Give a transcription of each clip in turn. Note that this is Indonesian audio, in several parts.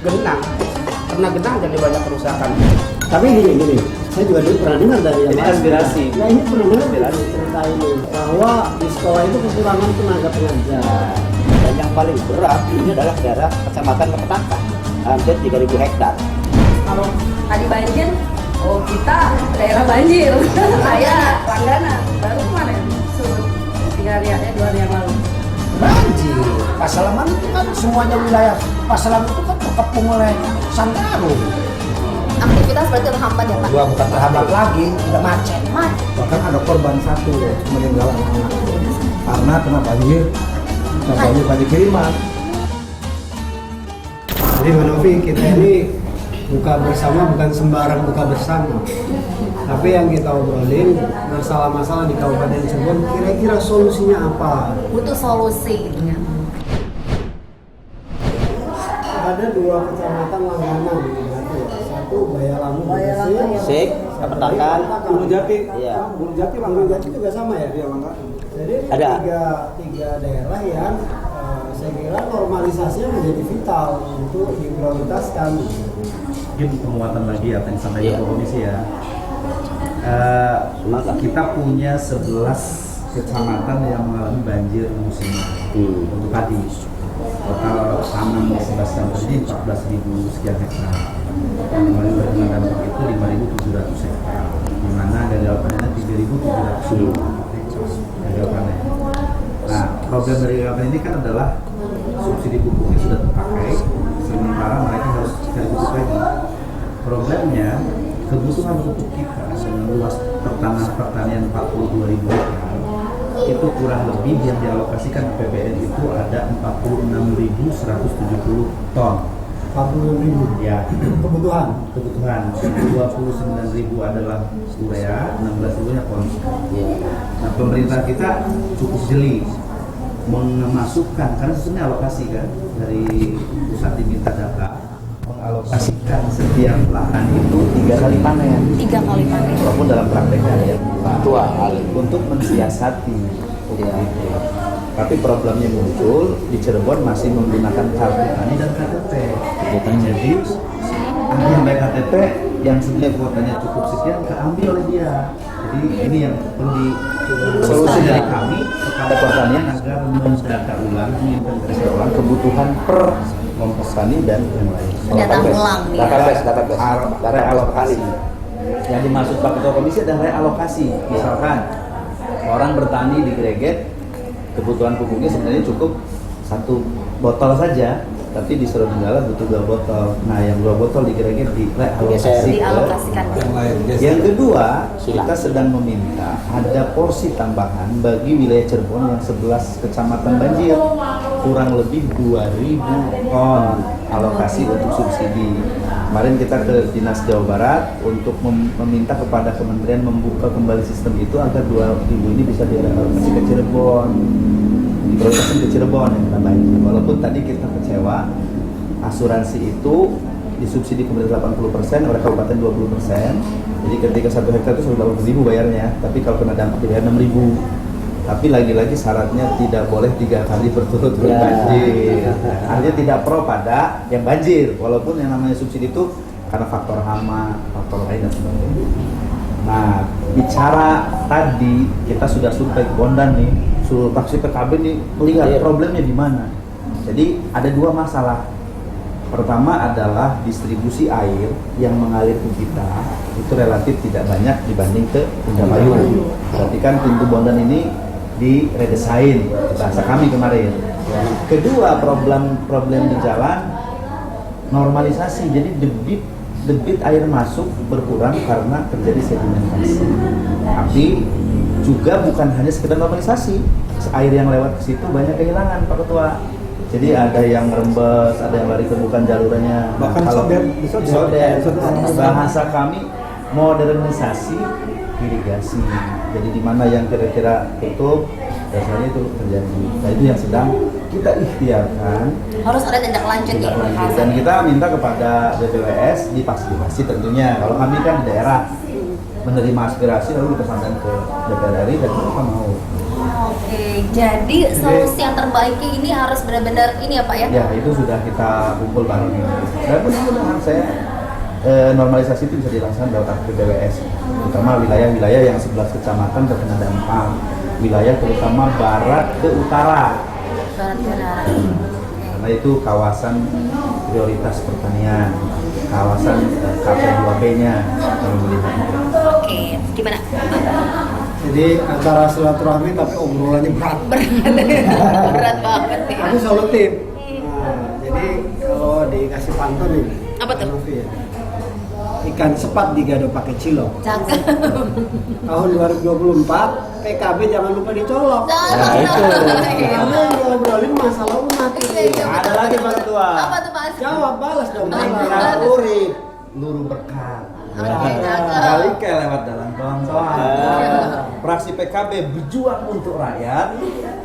genang, karena genang jadi banyak kerusakan. Tapi gini, saya juga pernah dengar dari ini aspirasi. Nah ini pernah dengar cerita ini bahwa di sekolah itu kekurangan tenaga pengajar. Dan yang paling berat ini adalah daerah kecamatan Kepetakan, hampir 3.000 hektar. Kalau tadi banjir, oh kita daerah banjir. Saya langganan, baru kemarin surut 3 hari ya, 2 hari yang lalu. Banjir, Pasalaman itu kan semuanya wilayah Pasalaman itu kan terkepung oleh Santaro. Aktivitas berarti terhambat ya Pak? Gua bukan terhambat lagi, udah macet. Bahkan ada korban satu meninggal anak karena kena banjir, banjir kiriman. Jadi Mbak Novi, kita ini buka bersama bukan sembarang buka bersama. Tapi yang kita obrolin masalah-masalah di Kabupaten Cirebon, kira-kira solusinya apa? Butuh solusi gitu kan. Ada 2 kecamatan langganan di Batu ya. Satu Bayalamu, Sik, Kepetakan, Gunung Jati, Iya. Gunung Jati, Gunung Jati juga sama ya? Iya, Bang. Jadi Ada. tiga daerah yang saya kira normalisasinya menjadi vital untuk diprioritaskan. Mungkin penguatan lagi apa yang disampaikan Iya. Pak Komisi ya. Kita punya 11 kecamatan yang mengalami banjir musiman untuk padi. Total tanam 11 tahun ini 14.000 sekian hektar. Kemarin dengan dampak itu 5.700 hektar. Di mana gagal panennya 3.700 gagal panen. Nah, problem dari gagal panen ini kan adalah subsidi pupuknya sudah terpakai, sementara mereka harus cari pupuk lagi. Problemnya kebutuhan pupuk kita dengan luas pertanian 42.000 hektar itu kurang lebih yang dialokasikan ke PBN itu ada 46.170 ton. 46.000 Ya, kebutuhan. 29.000 adalah urea, 16.000-nya pon. Nah, pemerintah kita cukup jeli memasukkan, karena sebenarnya alokasi kan dari pusat diminta data mengalokasikan setiap lahan itu 3 kali panen. 3 kali panen. Walaupun dalam prakteknya ya dua kali untuk mensiasati. Ya. Tapi problemnya muncul di Cirebon masih menggunakan kartu tani dan KTP. Jadi ada yang baik KTP yang sebenarnya kuotanya cukup sekian keambil oleh dia. Jadi ini yang perlu di solusi dari kami kepada pertanian agar mendata ulang, mengintegrasi ulang kebutuhan per kelompok tani dan yang lain. Data ulang. Database. Realokasi. Yang dimaksud Pak Ketua Komisi adalah realokasi. Misalkan orang bertani di Greget, kebutuhan pupuknya sebenarnya cukup 1 botol saja, tapi di Seronegala butuh 2 botol. Nah, yang 2 botol di Greget Dialokasikan. Yang kedua, kita sedang meminta ada porsi tambahan bagi wilayah Cirebon yang 11 kecamatan banjir, kurang lebih 2.000 ton alokasi untuk subsidi. Kemarin kita ke Dinas Jawa Barat untuk meminta kepada kementerian membuka kembali sistem itu agar 2.000 ini bisa dialokasi ke Cirebon, diprioritaskan ke Cirebon yang kita banjir. Walaupun tadi kita kecewa, asuransi itu disubsidi pemerintah 80%, oleh kabupaten 20%. Jadi ketika 1 hektar itu 180.000 bayarnya, tapi kalau kena dampak dibayar 6.000. Tapi lagi-lagi syaratnya tidak boleh 3 kali berturut-turut banjir. Artinya tidak pro pada yang banjir, walaupun yang namanya subsidi itu karena faktor hama, faktor lain dan sebagainya. Nah, bicara tadi kita sudah survei ke Bondan nih, seluruh fraksi PKB nih melihat problemnya di mana. Jadi ada 2 masalah. Pertama adalah distribusi air yang mengalir ke kita itu relatif tidak banyak dibanding ke Indramayu. Berarti kan pintu Bondan ini diredesain, bahasa kami kemarin. Kedua, problem di jalan normalisasi. Jadi debit air masuk berkurang karena terjadi sedimentasi. Tapi juga bukan hanya sekedar normalisasi, air yang lewat ke situ banyak kehilangan, Pak Ketua. Jadi ada yang rembes, ada yang lari ke bukan jalurnya. Bahkan disodet. Bahasa kami modernisasi irigasi. Jadi di mana yang kira-kira tutup, biasanya itu terjadi. Nah, itu yang sedang kita ikhtiarkan. Harus ada tindak lanjut ya. Dan kita minta kepada BPWS difasilitasi tentunya. Kalau kami kan di daerah menerima aspirasi lalu kita sampaikan ke DPR RI dan mereka mau. Oke, Jadi solusi yang terbaik ini harus benar-benar ini ya Pak ya? Ya, itu sudah kita kumpul bareng ini. Dan mudah-mudahan saya normalisasi itu bisa dilaksanakan lewat BPWS, terutama wilayah-wilayah yang 11 kecamatan terkena dampak, wilayah terutama barat ke utara. Barat ke utara. Karena itu kawasan prioritas pertanian, kawasan KP2P-nya kami melihat. Oke, gimana? Jadi acara silaturahmi tapi obrolannya berat. Berat banget nih. Aku solutif. Nah, jadi kalau dikasih pantun nih. Apa tuh? Novi ya. Ikan sepat digado pakai cilok. Cakep. Tahun 2024 PKB jangan lupa dicolok. Ya, itu. Karena yang ngobrolin masalah umat ini. Iya, Ada lagi Pak Ketua. Apa tuh Pak? Jawab balas dong. Mitra urip, luru berkah. Oke, cakep. Kali ke lewat dalam kawan-kawan. Fraksi PKB berjuang untuk rakyat.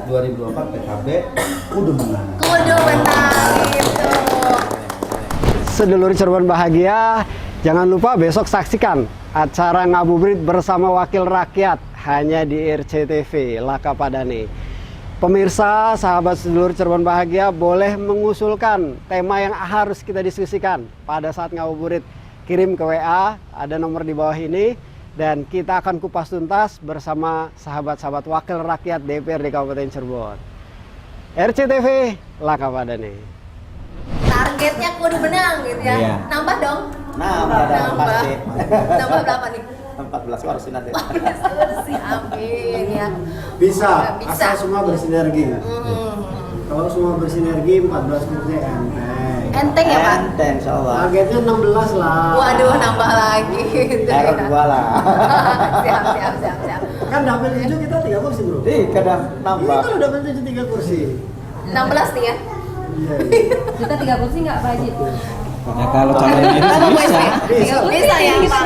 2024 PKB kudu menang. Kudu menang gitu. Sedulur Cirebon bahagia, jangan lupa besok saksikan acara ngabuburit bersama Wakil Rakyat hanya di RCTV Laka Padane. Pemirsa, sahabat sedulur Cirebon bahagia boleh mengusulkan tema yang harus kita diskusikan pada saat ngabuburit. Kirim ke WA, ada nomor di bawah ini, dan kita akan kupas tuntas bersama sahabat-sahabat Wakil Rakyat DPRD Kabupaten Cirebon. RCTV Laka Padane. Targetnya kudu menang gitu ya. Iya. Nambah dong. Nambah dong, pasti. Nambah berapa nih? 14 kursi nanti. Kursi, amin ya. Bisa, Bisa. asal semua bersinergi. Hmm. Kalau semua bersinergi 14 kursi enteng. Enteng ya Pak? Enteng, insyaallah. Targetnya 16 lah. Waduh, nambah lagi gitu Error ya. 2 lah. Siap. Kan dapil 7 kita 3 kursi bro. Kadang Ini nambah. kan udah dapil 7 3 kursi. 16 nih ya. Iya. Kita 3 kursi nggak Pak Haji? Ya kalau calon ini Apa bisa. Bisa ya Pak.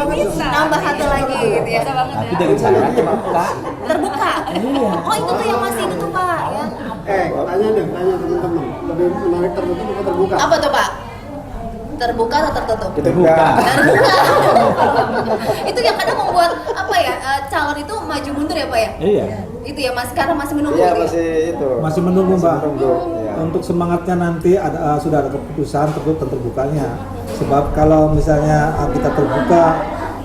Bisa. Nambah satu lagi gitu ya. Bisa banget Tapi ya. dari saya terbuka. Terbuka. Oh, itu tuh yang masih itu tuh Pak ya. Tanya teman-teman. Lebih menarik tertutup atau terbuka? Apa tuh Pak? Terbuka atau tertutup? Terbuka. Terbuka. Itu yang kadang membuat apa ya, calon itu maju mundur ya Pak ya? Iya. Itu ya Mas, karena masih menunggu Iya, gitu ya? masih itu. Masih menunggu Mbak. Menunggu. Ya. Untuk semangatnya nanti ada sudah ada keputusan tertutup dan terbukanya. Sebab kalau misalnya kita terbuka,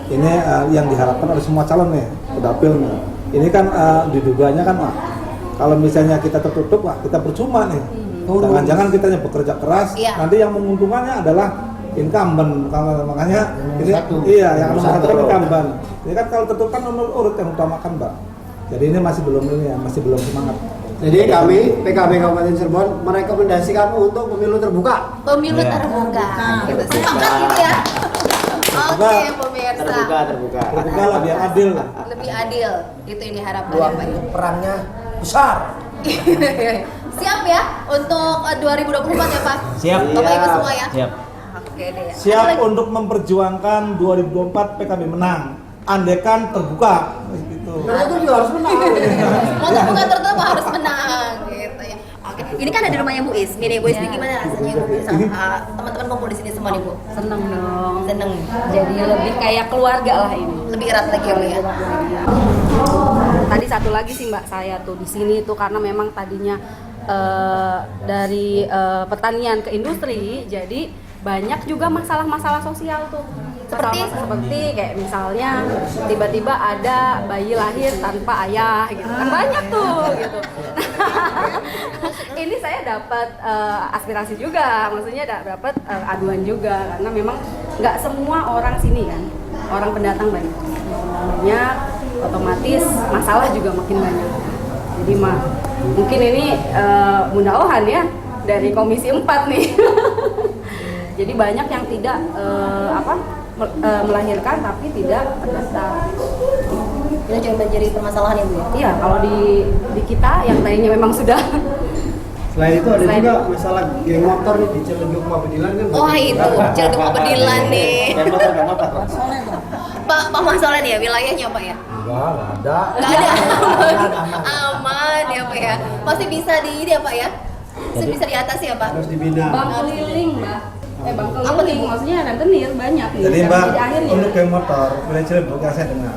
ini yang diharapkan oleh semua calon nih, pedapil nih. Ini kan diduganya kan, kalau misalnya kita tertutup, kita percuma nih. Jangan-jangan kita bekerja keras, Iya. nanti yang menguntungkannya adalah incumbent. Makanya ini iya yang nomor satu kan incumbent. Ini kan kalau tertutup kan nomor urut yang utamakan Mbak. Jadi ini masih belum semangat. Jadi kami PKB Kabupaten Cirebon merekomendasikan untuk pemilu terbuka. Pemilu Iya. terbuka. Gitu. Semangat gitu ya. Oke, pemirsa. Terbuka. Terbuka lah biar adil lah. Lebih adil. Itu ini harapan Dua ya Pak. perangnya besar. Siap ya untuk 2024 ya Pak? Siap. Bapak Ibu semua ya? Siap. Oke deh ya. Siap Ada lagi? untuk memperjuangkan 2024 PKB menang. Andekan terbuka gitu. Nah itu juga harus menang. Mau terbuka tertutup harus menang gitu ya. Oke, ini kan ada rumahnya Bu Is. Nih Bu Is, ini gimana rasanya Bu sama teman-teman kumpul di sini semua nih Bu? Seneng dong. Seneng. Jadi lebih kayak keluarga lah ini. Lebih erat lagi ya Bu ya. Tadi satu lagi sih Mbak, saya tuh di sini tuh karena memang tadinya dari pertanian ke industri, jadi banyak juga masalah-masalah sosial tuh. Seperti kayak misalnya tiba-tiba ada bayi lahir tanpa ayah gitu kan, banyak tuh gitu. Ini saya dapat aspirasi juga, maksudnya dapat aduan juga karena memang nggak semua orang sini kan, orang pendatang banyak, otomatis masalah juga makin banyak. Jadi mungkin ini mudah-mudahan ya dari Komisi 4 nih. Jadi banyak yang tidak melahirkan tapi tidak terdaftar. Itu juga menjadi permasalahan ya Bu ya? Iya, kalau di kita yang tadinya memang sudah. Selain itu ada juga masalah geng motor nih di Ciledug Pabedilan kan. Oh itu, Ciledug Pabedilan nih. Kayak motor. Pak Masolen ya wilayahnya Pak ya? Enggak ada. Nggak ada. Aman ya Pak ya? Masih bisa di ini ya Pak ya? Masih bisa di atas ya Pak? Harus dibina. Bang keliling, Mbak. Bang Apa keliling, tuh? maksudnya rentenir banyak nih. Jadi yang Mbak, jadi akhirnya. untuk geng motor, wilayah Cirebon yang saya dengar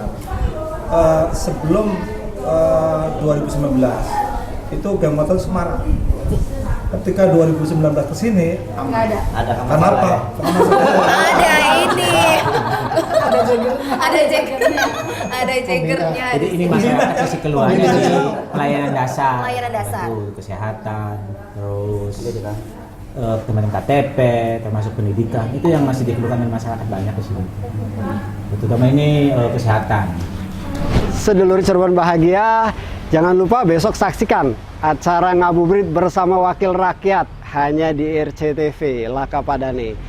sebelum 2019 itu geng motor Semarang. Ketika 2019 ke sini, Nggak ada. Ada karena apa? Karena saya- Ada ini. Ada jagernya. Ada jagernya. Ada jagernya. Jadi ini masyarakat sisi keluarga di pelayanan dasar. Pelayanan dasar. Itu kesehatan, terus teman KTP, termasuk pendidikan. Itu yang masih dikeluhkan oleh masyarakat banyak di sini. Terutama ini kesehatan. Sedulur Cirebon Bahagia, jangan lupa besok saksikan acara ngabuburit bersama Wakil Rakyat hanya di RCTV Laka Padani.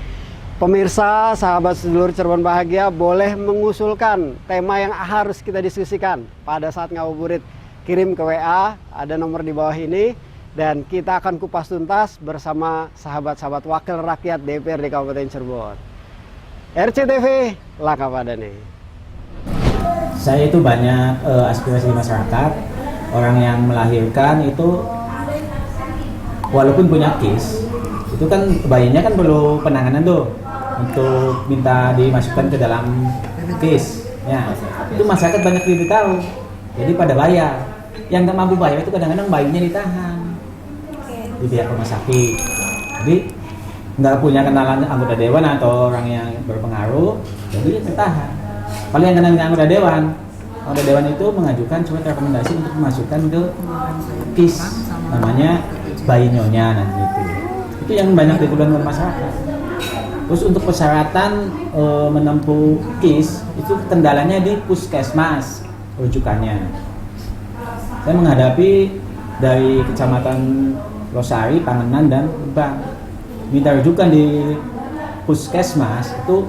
Pemirsa, sahabat sedulur Cirebon Bahagia boleh mengusulkan tema yang harus kita diskusikan pada saat ngabuburit. Kirim ke WA, ada nomor di bawah ini, dan kita akan kupas tuntas bersama sahabat-sahabat Wakil Rakyat DPRD Kabupaten Cirebon. RCTV Laka Padani. Saya itu banyak aspirasi di masyarakat. Orang yang melahirkan itu walaupun punya KIS, itu kan bayinya kan perlu penanganan tuh untuk minta dimasukkan ke dalam KIS. Ya, itu masyarakat banyak tidak tahu. Jadi pada bayar. Yang nggak mampu bayar itu kadang-kadang bayinya ditahan di pihak rumah sakit. Jadi nggak punya kenalan anggota dewan atau orang yang berpengaruh, jadi dia tertahan. Kalau yang kenal anggota dewan itu mengajukan surat rekomendasi untuk memasukkan ke KIS, namanya bayi nyonya nanti itu yang banyak dikeluhkan oleh masyarakat. Terus untuk persyaratan menempuh KIS itu kendalanya di puskesmas rujukannya. Saya menghadapi dari kecamatan Losari, Pangenan, dan Lebak. Minta rujukan di puskesmas itu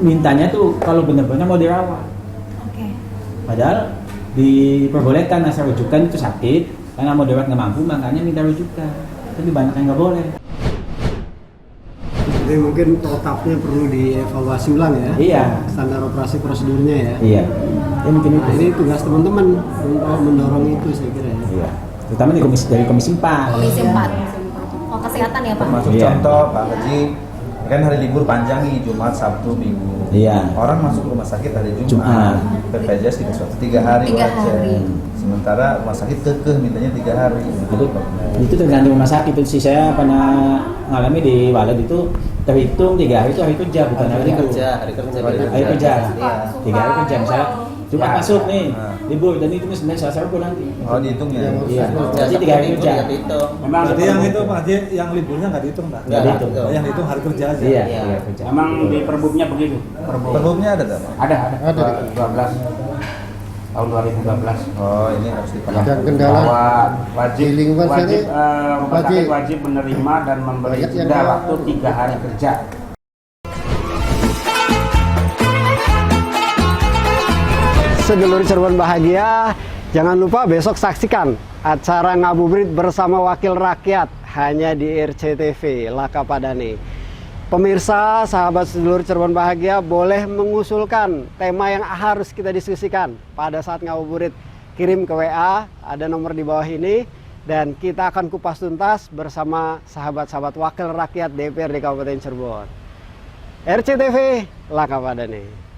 mintanya tuh kalau benar-benar mau dirawat. Padahal diperbolehkan asal rujukan itu sakit, karena mau dirawat nggak mampu, makanya minta rujukan. Tapi banyak yang nggak boleh. Jadi mungkin protapnya perlu dievaluasi ulang ya. Iya. Standar operasi prosedurnya ya. Iya. Ya mungkin Nah, ini tugas teman-teman untuk mendorong itu saya kira ya. Iya. Terutama dari komisi 4. Komisi 4. Oh, kesehatan ya Pak? Termasuk Iya. contoh Pak Haji, kan hari libur panjang nih, Jumat, Sabtu, Minggu. Iya. Orang masuk rumah sakit hari Jumat. Jumat. BPJS dikasih waktu 3 hari 3 wajar. hari. Sementara rumah sakit kekeh mintanya 3 hari. Itu tergantung rumah sakit. Itu sih saya pernah ngalami di Walid itu terhitung 3 hari itu hari kerja, bukan hari libur. hari kerja. Hari kerja. 3 hari kerja misalnya. Jumat Ya. masuk nih, Nah. libur, dan itu Senin, Selasa, Rabu nanti. Oh, dihitungnya. Iya. Kerja, Jadi Sabtu 3 hari Minggu kerja. juga dihitung. Memang Berarti yang itu Pak Haji, yang liburnya nggak dihitung nggak? Nggak dihitung. Yang dihitung hari kerja aja. Iya, Iya. iya kerja. memang di perbubnya begitu. Perbub. Perbubnya ada tak? Pak? Ada 12 tahun 2012. Oh, ini harus dipakai. Dan kendala Bahwa wajib di lingkungan wajib sini, rumah sakit Haji, wajib menerima dan memberi banyak yang jeda kalah. waktu 3 hari kerja. Sedulur Cirebon Bahagia, jangan lupa besok saksikan acara ngabuburit bersama Wakil Rakyat hanya di RCTV Laka Padani. Pemirsa, sahabat sedulur Cirebon Bahagia boleh mengusulkan tema yang harus kita diskusikan pada saat ngabuburit. Kirim ke WA, ada nomor di bawah ini, dan kita akan kupas tuntas bersama sahabat-sahabat Wakil Rakyat DPRD Kabupaten Cirebon. RCTV Laka Padani.